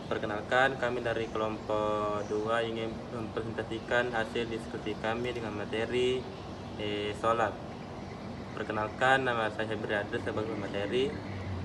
Perkenalkan, kami dari kelompok 2 ingin mempresentasikan hasil diskusi kami dengan materi sholat. Perkenalkan, nama saya Berada sebagai pemateri.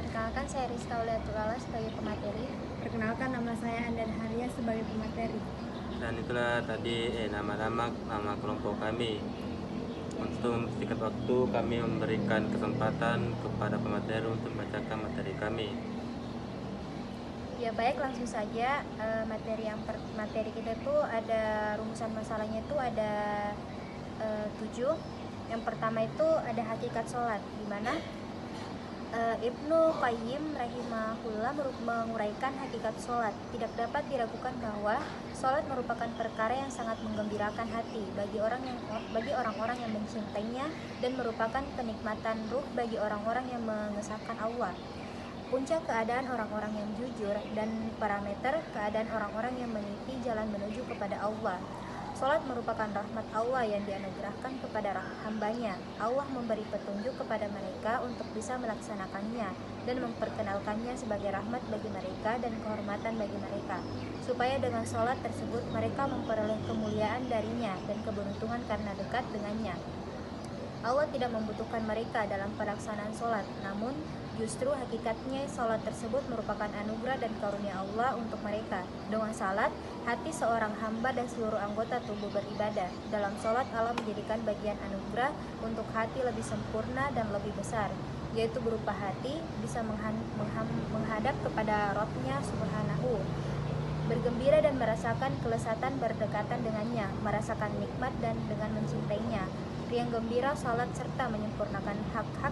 Perkenalkan, saya Rizka Uliatulala sebagai pemateri. Perkenalkan, nama saya Andan Haria sebagai pemateri. Dan itulah tadi nama kelompok kami. Untuk singkat waktu, kami memberikan kesempatan kepada pemateri untuk membacakan materi kami. Ya baik, langsung saja. Materi kita itu ada rumusan masalahnya itu ada 7. Yang pertama itu ada hakikat sholat, di mana Ibnu Qayyim rahimahullah menguraikan hakikat sholat. Tidak dapat diragukan bahwa sholat merupakan perkara yang sangat menggembirakan hati bagi orang-orang yang mencintainya, dan merupakan kenikmatan ruh bagi orang-orang yang mengesahkan Allah. Puncak keadaan orang-orang yang jujur dan parameter keadaan orang-orang yang meniti jalan menuju kepada Allah. Salat merupakan rahmat Allah yang dianugerahkan kepada hambanya. Allah memberi petunjuk kepada mereka untuk bisa melaksanakannya dan memperkenalkannya sebagai rahmat bagi mereka dan kehormatan bagi mereka, supaya dengan salat tersebut mereka memperoleh kemuliaan darinya dan keberuntungan karena dekat dengannya. Allah tidak membutuhkan mereka dalam pelaksanaan sholat, namun justru hakikatnya sholat tersebut merupakan anugerah dan karunia Allah untuk mereka. Dengan sholat, hati seorang hamba dan seluruh anggota tubuh beribadah. Dalam sholat, Allah menjadikan bagian anugerah untuk hati lebih sempurna dan lebih besar, yaitu berupa hati bisa menghadap kepada Rabb-Nya Subhanahu, bergembira dan merasakan kelezatan berdekatan dengannya, merasakan nikmat dan dengan mencintainya, riang gembira salat serta menyempurnakan hak-hak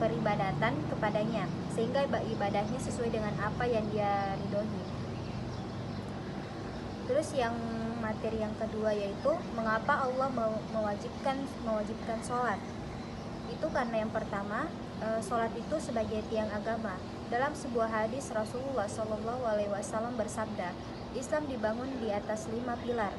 peribadatan kepadanya, sehingga ibadahnya sesuai dengan apa yang dia ridhoi. Terus yang materi yang kedua yaitu mengapa Allah mewajibkan sholat. Itu karena yang pertama, sholat itu sebagai tiang agama. Dalam sebuah hadis Rasulullah SAW bersabda, Islam dibangun di atas 5 pilar.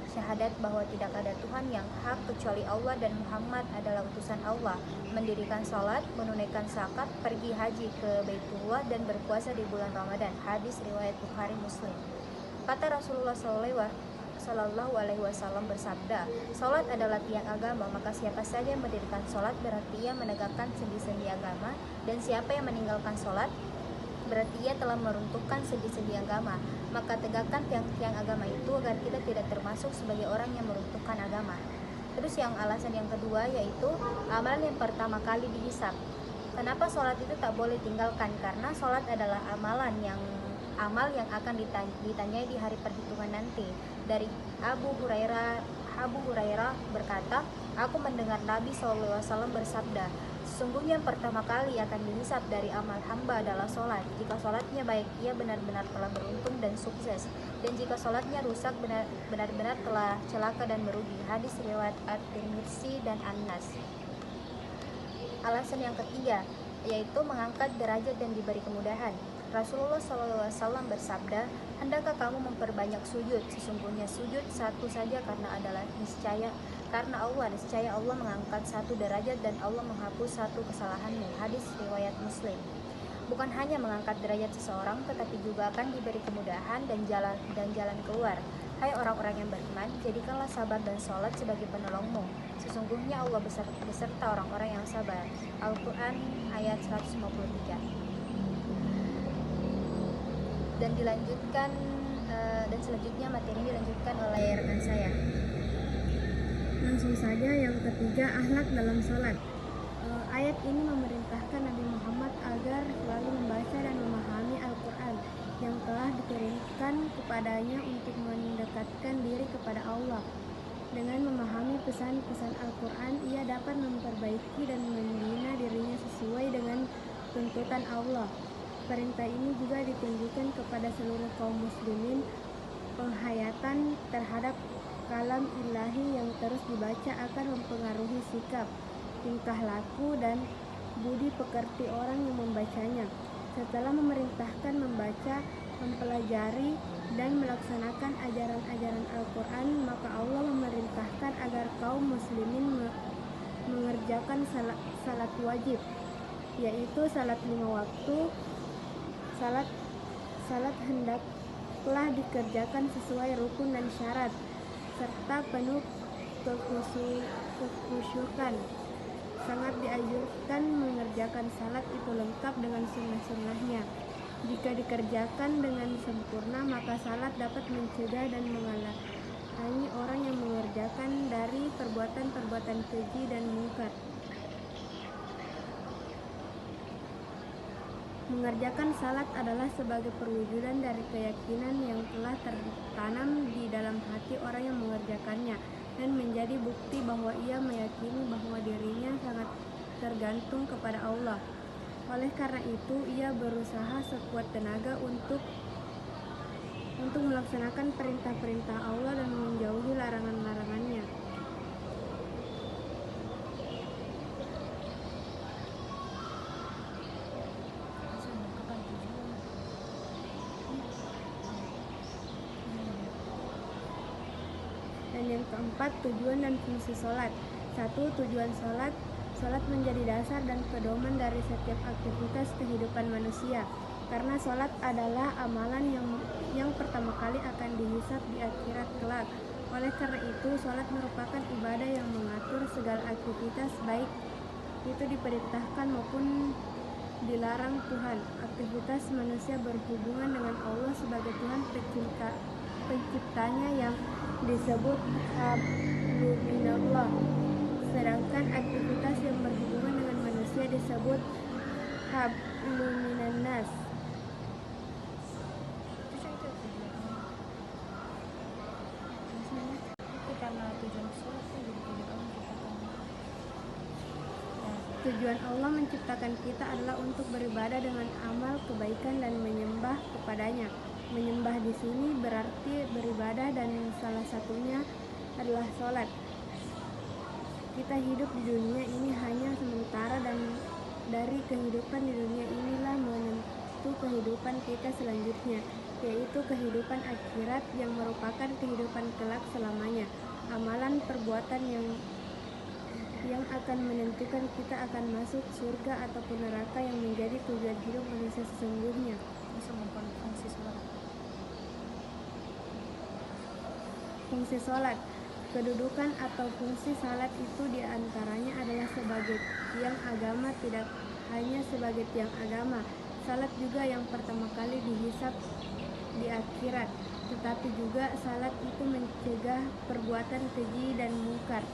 Syahadat bahwa tidak ada Tuhan yang hak kecuali Allah dan Muhammad adalah utusan Allah, mendirikan sholat, menunaikan zakat, pergi haji ke Baitullah, dan berpuasa di bulan Ramadan. Hadis riwayat Bukhari Muslim. Kata Rasulullah Shallallahu Alaihi Wasallam bersabda, sholat adalah tiang agama, maka siapa saja yang mendirikan sholat berarti ia menegakkan sendi-sendi agama, dan siapa yang meninggalkan sholat berarti ia telah meruntuhkan sendi-sendi agama. Maka tegakkan tiang-tiang agama itu agar kita tidak termasuk sebagai orang yang meruntuhkan agama. Terus yang alasan yang kedua yaitu amalan yang pertama kali dihisab. Kenapa sholat itu tak boleh tinggalkan? Karena sholat adalah amal yang akan ditanyai di hari perhitungan nanti. Dari Abu Hurairah berkata, aku mendengar Nabi SAW bersabda, sesungguhnya yang pertama kali akan dihisab dari amal hamba adalah sholat. Jika sholatnya baik, ia benar-benar telah beruntung dan sukses, dan jika sholatnya rusak, benar-benar telah celaka dan merugi. Hadis riwayat At-Tirmidzi dan An-Nas. Alasan yang ketiga yaitu mengangkat derajat dan diberi kemudahan. Rasulullah SAW bersabda, hendakkah kamu memperbanyak sujud? Sesungguhnya sujud satu saja karena niscaya Allah mengangkat satu derajat dan Allah menghapus satu kesalahanmu. Hadis riwayat Muslim. Bukan hanya mengangkat derajat seseorang, tetapi juga akan diberi kemudahan dan jalan keluar. Hai orang-orang yang beriman, jadikanlah sabar dan sholat sebagai penolongmu. Sesungguhnya Allah beserta orang-orang yang sabar. Al-Quran ayat 153. Dan selanjutnya materi dilanjutkan oleh rekan saya. Langsung saja yang ketiga, akhlak dalam sholat. Ayat ini memerintahkan Nabi Muhammad agar selalu membaca dan memahami Al-Quran yang telah dikirimkan kepadanya untuk mendekatkan diri kepada Allah. Dengan memahami pesan-pesan Al-Quran, ia dapat memperbaiki dan membina dirinya sesuai dengan tuntutan Allah. Perintah ini juga ditunjukkan kepada seluruh kaum muslimin. Penghayatan terhadap kalam ilahi yang terus dibaca akan mempengaruhi sikap, tingkah laku, dan budi pekerti orang yang membacanya. Setelah memerintahkan membaca, mempelajari, dan melaksanakan ajaran-ajaran Al-Quran, maka Allah memerintahkan agar kaum muslimin mengerjakan salat wajib. yaitu salat 5 waktu. Salat hendaklah dikerjakan sesuai rukun dan syarat serta penuh kekhusyukan. Sangat dianjurkan mengerjakan salat itu lengkap dengan sunnah-sunnahnya. Jika dikerjakan dengan sempurna, maka salat dapat mencegah dan menghalangi orang yang mengerjakan dari perbuatan-perbuatan keji dan mungkar. Mengerjakan salat adalah sebagai perwujudan dari keyakinan yang telah tertanam di dalam hati orang yang mengerjakannya dan menjadi bukti bahwa ia meyakini bahwa dirinya sangat tergantung kepada Allah. Oleh karena itu, ia berusaha sekuat tenaga untuk melaksanakan perintah-perintah Allah dan menjauhi larangan-larangannya. Dan yang keempat, tujuan dan fungsi sholat. 1. Tujuan sholat. Sholat menjadi dasar dan pedoman dari setiap aktivitas kehidupan manusia, karena sholat adalah amalan yang pertama kali akan dihisab di akhirat kelak. Oleh karena itu, sholat merupakan ibadah yang mengatur segala aktivitas, baik itu diperintahkan maupun dilarang Tuhan. Aktivitas manusia berhubungan dengan Allah sebagai Tuhan penciptanya yang disebut hablum minallah. Sedangkan aktivitas yang berhubungan dengan manusia disebut hablum minannas. Tujuan Allah menciptakan kita adalah untuk beribadah dengan amal kebaikan dan menyembah kepadanya. Menyembah di sini berarti beribadah dan salah satunya adalah sholat. Kita hidup di dunia ini hanya sementara dan dari kehidupan di dunia inilah menentu kehidupan kita selanjutnya, yaitu kehidupan akhirat yang merupakan kehidupan kelak selamanya. Amalan perbuatan yang akan menentukan kita akan masuk surga ataupun neraka yang menjadi tujuan hidup manusia sesungguhnya. Fungsi sholat. Kedudukan atau fungsi salat itu diantaranya adalah sebagai tiang agama, tidak hanya sebagai tiang agama. Salat juga yang pertama kali dihisab di akhirat, tetapi juga salat itu mencegah perbuatan keji dan mungkar.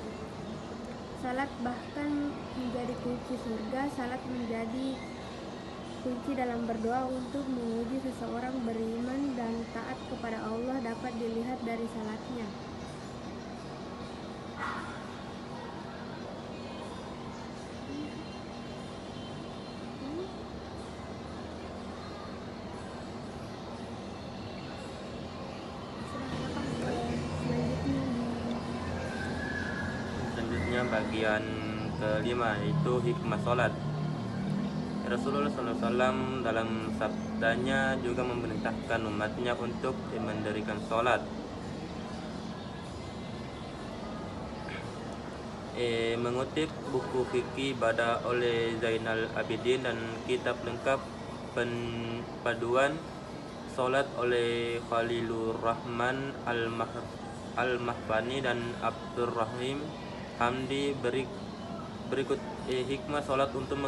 Salat bahkan menjadi kunci surga. Salat menjadi kunci dalam berdoa untuk menguji seseorang beriman dan taat kepada Allah dapat dilihat dari salatnya. Selanjutnya bagian kelima, yaitu hikmah sholat. Rasulullah SAW dalam sabdanya juga memerintahkan umatnya untuk mendirikan sholat. Mengutip buku fikih ibadah oleh Zainal Abidin dan kitab lengkap paduan sholat oleh Khalilur Rahman Al-Mahfani dan Abdurrahim Hamdi, berikut hikmah sholat untuk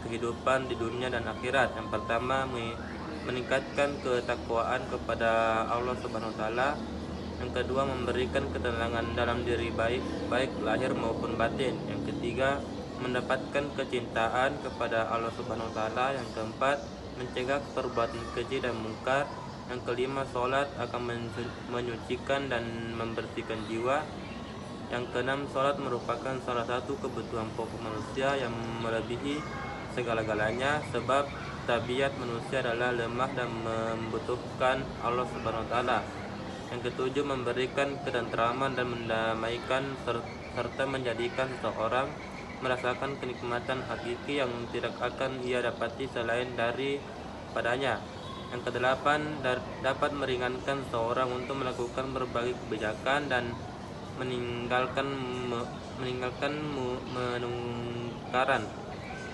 kehidupan di dunia dan akhirat. Yang pertama, meningkatkan ketakwaan kepada Allah Subhanahu wa taala. Yang kedua, memberikan ketenangan dalam diri baik lahir maupun batin. Yang ketiga, mendapatkan kecintaan kepada Allah Subhanahu wa taala. Yang keempat, mencegah perbuatan keji dan mungkar. Yang kelima, sholat akan menyucikan dan membersihkan jiwa. Yang keenam, sholat merupakan salah satu kebutuhan pokok manusia yang melebihi segala-galanya, sebab tabiat manusia adalah lemah dan membutuhkan Allah Subhanahu wa taala. Yang ketujuh, memberikan ketentraman dan mendamaikan serta menjadikan seseorang merasakan kenikmatan hakiki yang tidak akan ia dapati selain dari padanya. Yang kedelapan, dapat meringankan seseorang untuk melakukan berbagai kebijakan dan meninggalkan menungkaran.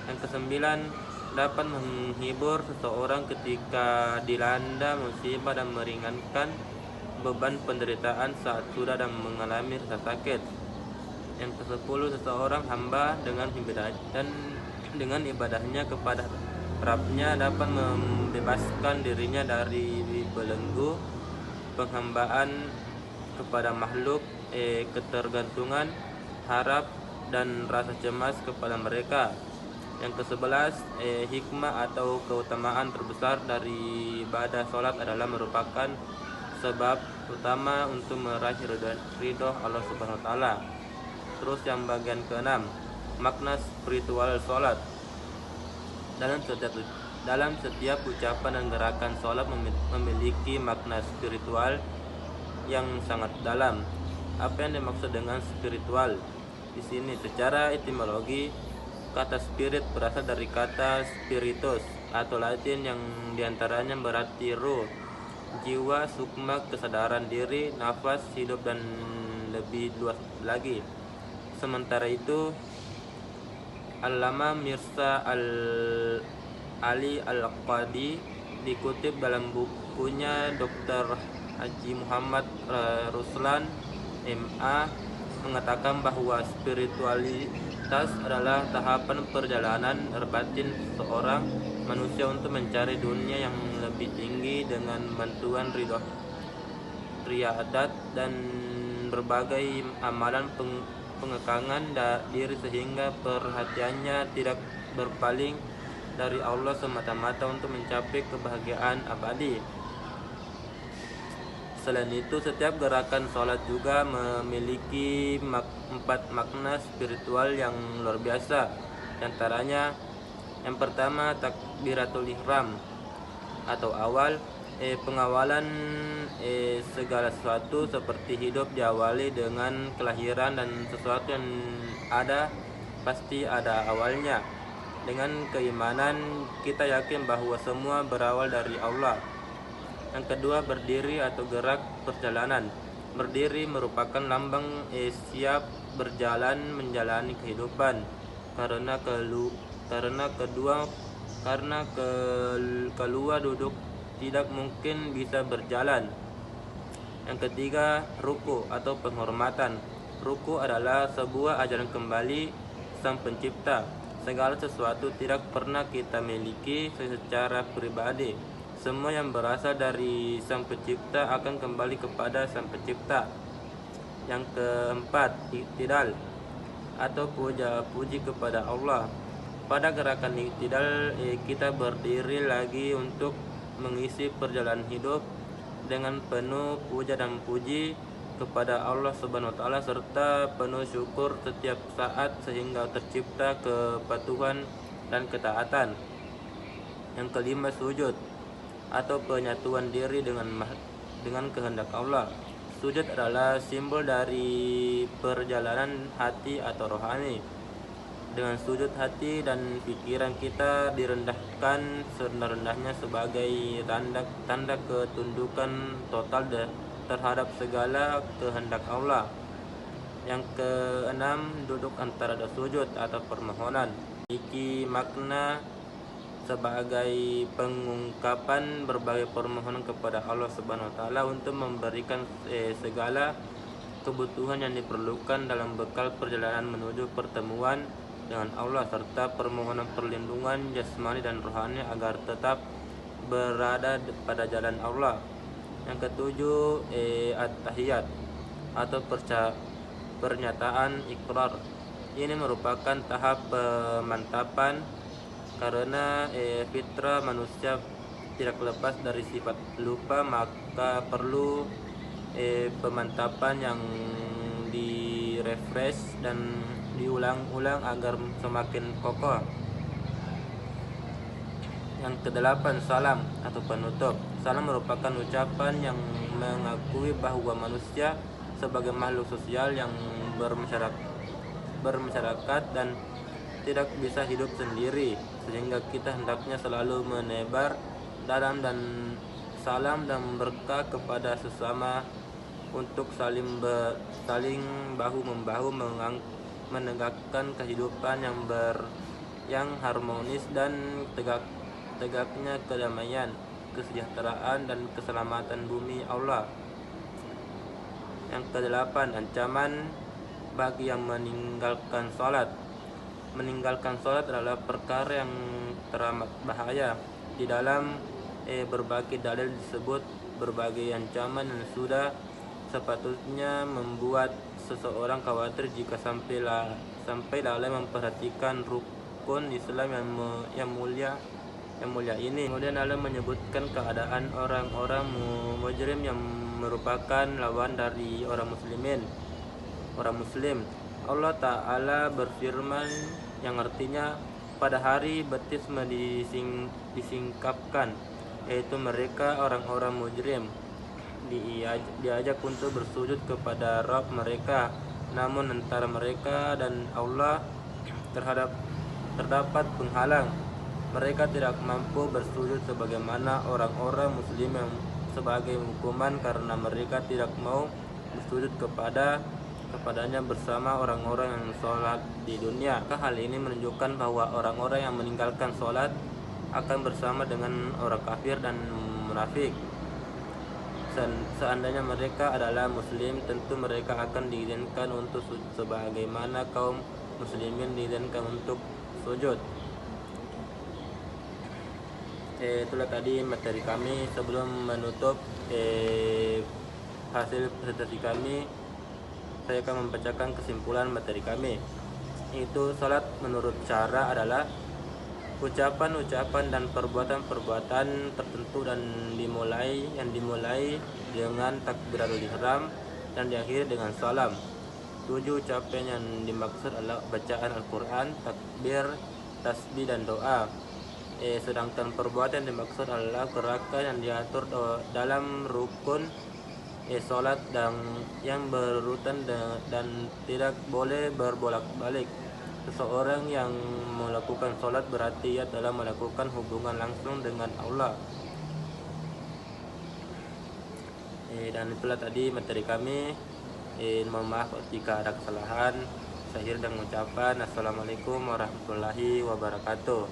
Yang kesembilan, dapat menghibur seseorang ketika dilanda musibah dan meringankan beban penderitaan saat sudah dan mengalami rasa sakit. Yang ke-10, seseorang hamba dengan ibadahnya kepada Rabbnya dapat membebaskan dirinya dari belenggu penghambaan kepada makhluk, ketergantungan, harap dan rasa cemas kepada mereka. Yang ke-11, hikmah atau keutamaan terbesar dari ibadah sholat adalah merupakan sebab utama untuk meraih ridho Allah Subhanahu wa taala. Terus yang bagian ke-6, makna spiritual sholat. Dalam setiap ucapan dan gerakan sholat memiliki makna spiritual yang sangat dalam. Apa yang dimaksud dengan spiritual? Di sini secara etimologi, kata spirit berasal dari kata spiritus atau Latin yang diantaranya berarti ruh, jiwa, sukma, kesadaran diri, nafas, hidup, dan lebih luas lagi. Sementara itu, Allama Mirza Ali Al-Qadi dikutip dalam bukunya Dr. Haji Muhammad Ruslan MA mengatakan bahwa spiritualitas adalah tahapan perjalanan batin seorang manusia untuk mencari dunia yang lebih tinggi dengan bantuan riadat dan berbagai amalan pengekangan diri sehingga perhatiannya tidak berpaling dari Allah semata-mata untuk mencapai kebahagiaan abadi. Selain itu, setiap gerakan sholat juga memiliki 4 makna spiritual yang luar biasa. Di antaranya, yang pertama takbiratul ihram atau awal, pengawalan segala sesuatu seperti hidup diawali dengan kelahiran dan sesuatu yang ada pasti ada awalnya. Dengan keimanan kita yakin bahwa semua berawal dari Allah. Yang kedua, berdiri atau gerak perjalanan. Berdiri merupakan lambang siap berjalan menjalani kehidupan. Karena keluar duduk tidak mungkin bisa berjalan. Yang ketiga, ruku atau penghormatan. Ruku adalah sebuah ajaran kembali Sang Pencipta. Segala sesuatu tidak pernah kita miliki secara pribadi. Semua yang berasal dari Sang Pencipta akan kembali kepada Sang Pencipta. Yang keempat, iktidal atau puja-puji kepada Allah. Pada gerakan iktidal, kita berdiri lagi untuk mengisi perjalanan hidup dengan penuh puja dan puji kepada Allah Subhanahu wa taala serta penuh syukur setiap saat sehingga tercipta kepatuhan dan ketaatan. Yang kelima, sujud atau penyatuan diri dengan kehendak Allah. Sujud adalah simbol dari perjalanan hati atau rohani. Dengan sujud, hati dan pikiran kita direndahkan serendah-rendahnya sebagai tanda ketundukan total terhadap segala kehendak Allah. Yang keenam, duduk antara dua sujud atau permohonan. Memiliki makna sebagai pengungkapan berbagai permohonan kepada Allah Subhanahu wa taala untuk memberikan segala kebutuhan yang diperlukan dalam bekal perjalanan menuju pertemuan dengan Allah serta permohonan perlindungan jasmani dan rohani agar tetap berada pada jalan Allah. Yang ketujuh, at-tahiyat atau pernyataan ikrar. Ini merupakan tahap pemantapan karena fitrah manusia tidak lepas dari sifat lupa, maka perlu pemantapan yang direfresh dan diulang-ulang agar semakin kokoh. Yang kedelapan, salam atau penutup. Salam merupakan ucapan yang mengakui bahwa manusia sebagai makhluk sosial yang bermasyarakat dan tidak bisa hidup sendiri, sehingga kita hendaknya selalu menebar salam dan berkah kepada sesama untuk saling bahu-membahu menegakkan kehidupan yang harmonis dan tegaknya kedamaian, kesejahteraan dan keselamatan bumi Allah. Yang kedelapan, ancaman bagi yang meninggalkan sholat. Meninggalkan sholat adalah perkara yang teramat bahaya. Di dalam berbagai dalil disebut berbagai ancaman yang sudah sepatutnya membuat seseorang khawatir jika sampai lalai memperhatikan rukun Islam yang mulia ini. Kemudian Allah menyebutkan keadaan orang-orang mujrim yang merupakan lawan dari orang muslim. Allah Ta'ala berfirman yang artinya, pada hari baptisme disingkapkan, yaitu mereka orang-orang mujrim diajak untuk bersujud kepada Rabb mereka, namun antara mereka dan Allah terdapat penghalang. Mereka tidak mampu bersujud sebagaimana orang-orang muslim yang sebagai hukuman karena mereka tidak mau bersujud kepadanya bersama orang-orang yang sholat di dunia. Hal ini menunjukkan bahwa orang-orang yang meninggalkan sholat akan bersama dengan orang kafir dan munafik. Seandainya mereka adalah muslim, tentu mereka akan diizinkan untuk sebagaimana kaum muslimin diizinkan untuk sujud. Itulah tadi materi kami. Sebelum menutup hasil presentasi kami, saya akan membacakan kesimpulan materi kami. Itu salat menurut cara adalah ucapan-ucapan dan perbuatan-perbuatan tertentu yang dimulai dengan takbiratul ihram dan diakhiri dengan salam. 7 ucapan yang dimaksud adalah bacaan Al-Quran, takbir, tasbih dan doa. Sedangkan perbuatan yang dimaksud adalah gerakan yang diatur dalam rukun sholat yang berurutan dan tidak boleh berbolak-balik. Seseorang yang melakukan sholat berarti ia telah melakukan hubungan langsung dengan Allah. Dan itulah tadi materi kami. Mohon maaf jika ada kesalahan. Saya akhiri dengan ucapan Assalamualaikum warahmatullahi wabarakatuh.